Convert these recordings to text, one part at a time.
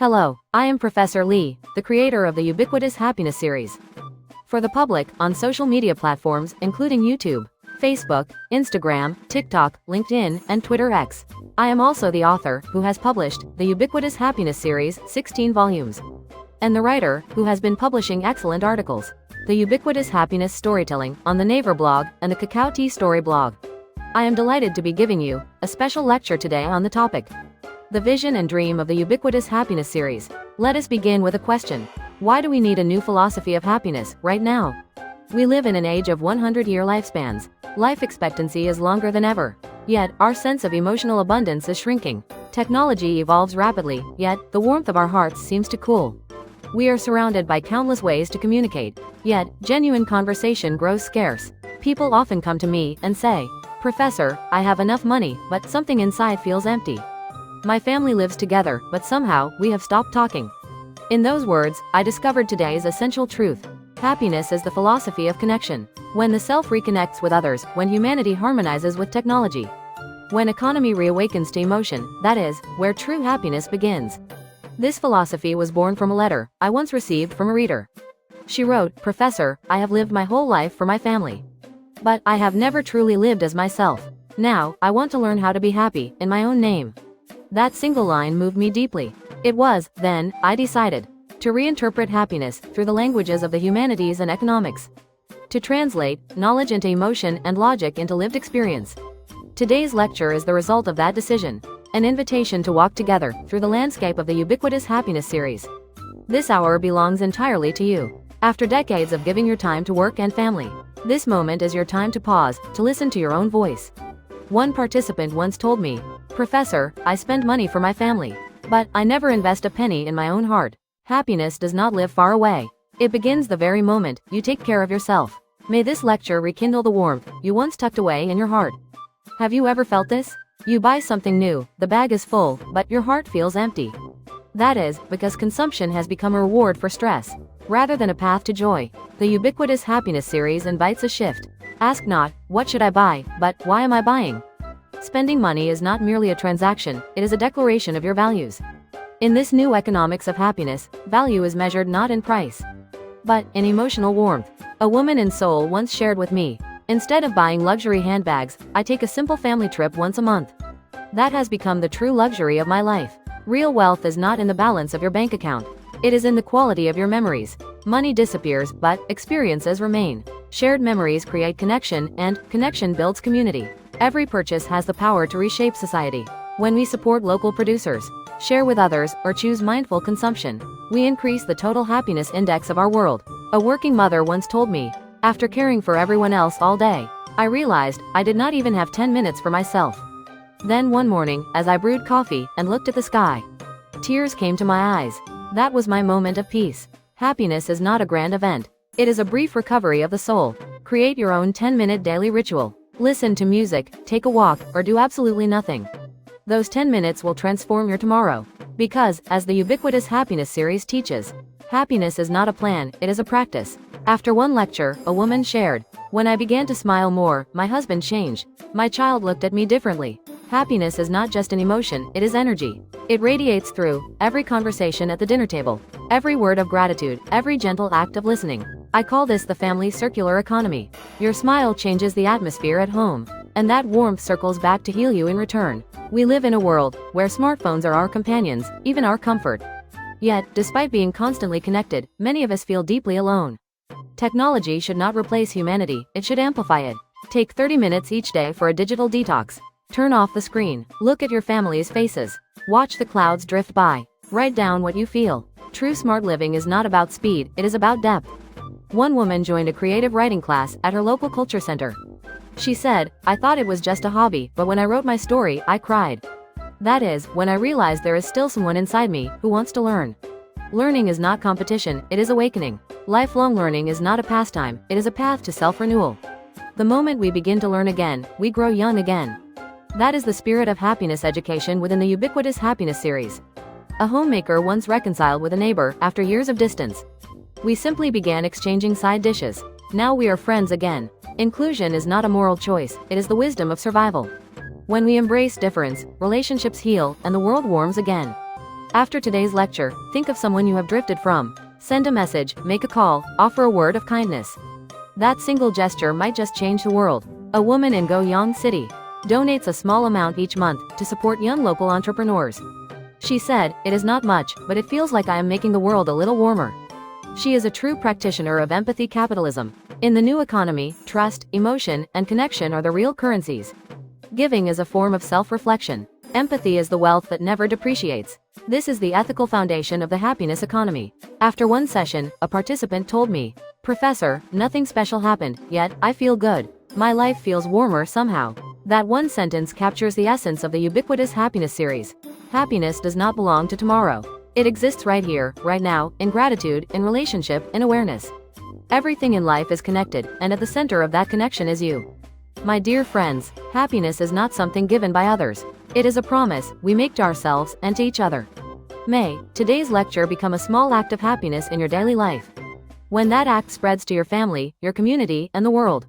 Hello, I am Professor Lee, the creator of the Ubiquitous Happiness Series. For the public, on social media platforms including YouTube, Facebook, Instagram, TikTok, LinkedIn, and Twitter X. I am also the author who has published the Ubiquitous Happiness Series 16 volumes. And the writer who has been publishing excellent articles. The Ubiquitous Happiness Storytelling on the Naver blog and the Cacao Tea Story blog. I am delighted to be giving you a special lecture today on the topic. The vision and dream of the Ubiquitous Happiness Series. Let us begin with a question. Why do we need a new philosophy of happiness right now? We live in an age of 100-year lifespans. Life expectancy is longer than ever. Yet, our sense of emotional abundance is shrinking. Technology evolves rapidly, yet, the warmth of our hearts seems to cool. We are surrounded by countless ways to communicate. Yet, genuine conversation grows scarce. People often come to me and say, "Professor, I have enough money, but something inside feels empty. My family lives together, but somehow, we have stopped talking." In those words, I discovered today's essential truth. Happiness is the philosophy of connection. When the self reconnects with others, when humanity harmonizes with technology. When economy reawakens to emotion, that is, where true happiness begins. This philosophy was born from a letter I once received from a reader. She wrote, "Professor, I have lived my whole life for my family. But I have never truly lived as myself. Now, I want to learn how to be happy, in my own name." That single line moved me deeply. It was, then, I decided to reinterpret happiness through the languages of the humanities and economics. To translate knowledge into emotion and logic into lived experience. Today's lecture is the result of that decision. An invitation to walk together through the landscape of the Ubiquitous Happiness Series. This hour belongs entirely to you. After decades of giving your time to work and family, this moment is your time to pause, to listen to your own voice. One participant once told me, "Professor, I spend money for my family, but I never invest a penny in my own heart." Happiness does not live far away. It begins the very moment you take care of yourself. May this lecture rekindle the warmth you once tucked away in your heart. Have you ever felt this? You buy something new, the bag is full, but your heart feels empty. That is, because consumption has become a reward for stress, rather than a path to joy. The Ubiquitous Happiness Series invites a shift. Ask not, "What should I buy?" but "Why am I buying?" Spending money is not merely a transaction, it is a declaration of your values. In this new economics of happiness, value is measured not in price, but in emotional warmth. A woman in Seoul once shared with me, "Instead of buying luxury handbags, I take a simple family trip once a month. That has become the true luxury of my life." Real wealth is not in the balance of your bank account. It is in the quality of your memories. Money disappears, but experiences remain. Shared memories create connection, and connection builds community. Every purchase has the power to reshape society. When we support local producers, share with others, or choose mindful consumption, we increase the total happiness index of our world. A working mother once told me, "After caring for everyone else all day, I realized I did not even have 10 minutes for myself." Then one morning, as I brewed coffee and looked at the sky, tears came to my eyes. That was my moment of peace. Happiness is not a grand event. It is a brief recovery of the soul. Create your own 10-minute daily ritual. Listen to music, take a walk, or do absolutely nothing. Those 10 minutes will transform your tomorrow. Because, as the Ubiquitous Happiness Series teaches, happiness is not a plan, it is a practice. After one lecture, a woman shared, "When I began to smile more, my husband changed. My child looked at me differently." Happiness is not just an emotion, it is energy. It radiates through every conversation at the dinner table, every word of gratitude, every gentle act of listening. I call this the family circular economy. Your smile changes the atmosphere at home, and that warmth circles back to heal you in return. We live in a world where smartphones are our companions, even our comfort. Yet, despite being constantly connected, many of us feel deeply alone. Technology should not replace humanity, it should amplify it. Take 30 minutes each day for a digital detox. Turn off the screen. Look at your family's faces. Watch the clouds drift by. Write down what you feel. True smart living is not about speed, it is about depth. One woman joined a creative writing class at her local culture center. She said, "I thought it was just a hobby, but when I wrote my story, I cried. That is, when I realized there is still someone inside me who wants to learn." Learning is not competition, it is awakening. Lifelong learning is not a pastime, it is a path to self-renewal. The moment we begin to learn again, we grow young again. That is the spirit of happiness education within the Ubiquitous Happiness Series. A homemaker once reconciled with a neighbor after years of distance. We simply began exchanging side dishes. Now we are friends again. Inclusion is not a moral choice, it is the wisdom of survival. When we embrace difference, relationships heal, and the world warms again. After today's lecture, think of someone you have drifted from. Send a message, make a call, offer a word of kindness. That single gesture might just change the world. A woman in Goyang City donates a small amount each month to support young local entrepreneurs. She said, "It is not much, but it feels like I am making the world a little warmer." She is a true practitioner of empathy capitalism. In the new economy, trust, emotion, and connection are the real currencies. Giving is a form of self-reflection. Empathy is the wealth that never depreciates. This is the ethical foundation of the happiness economy. After one session, a participant told me, "Professor, nothing special happened, yet I feel good. My life feels warmer somehow." That one sentence captures the essence of the Ubiquitous Happiness Series. Happiness does not belong to tomorrow. It exists right here, right now, in gratitude, in relationship, in awareness. Everything in life is connected, and at the center of that connection is you. My dear friends, happiness is not something given by others. It is a promise we make to ourselves and to each other. May today's lecture become a small act of happiness in your daily life. When that act spreads to your family, your community, and the world,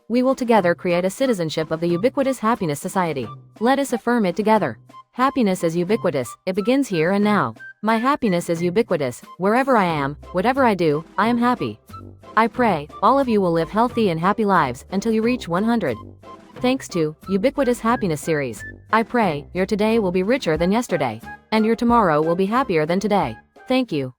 we will together create a citizenship of the Ubiquitous Happiness Society. Let us affirm it together. Happiness is ubiquitous, it begins here and now. My happiness is ubiquitous. Wherever I am, whatever I do, I am happy. I pray all of you will live healthy and happy lives until you reach 100. Thanks to Ubiquitous Happiness Series. I pray your today will be richer than yesterday, and your tomorrow will be happier than today. Thank you.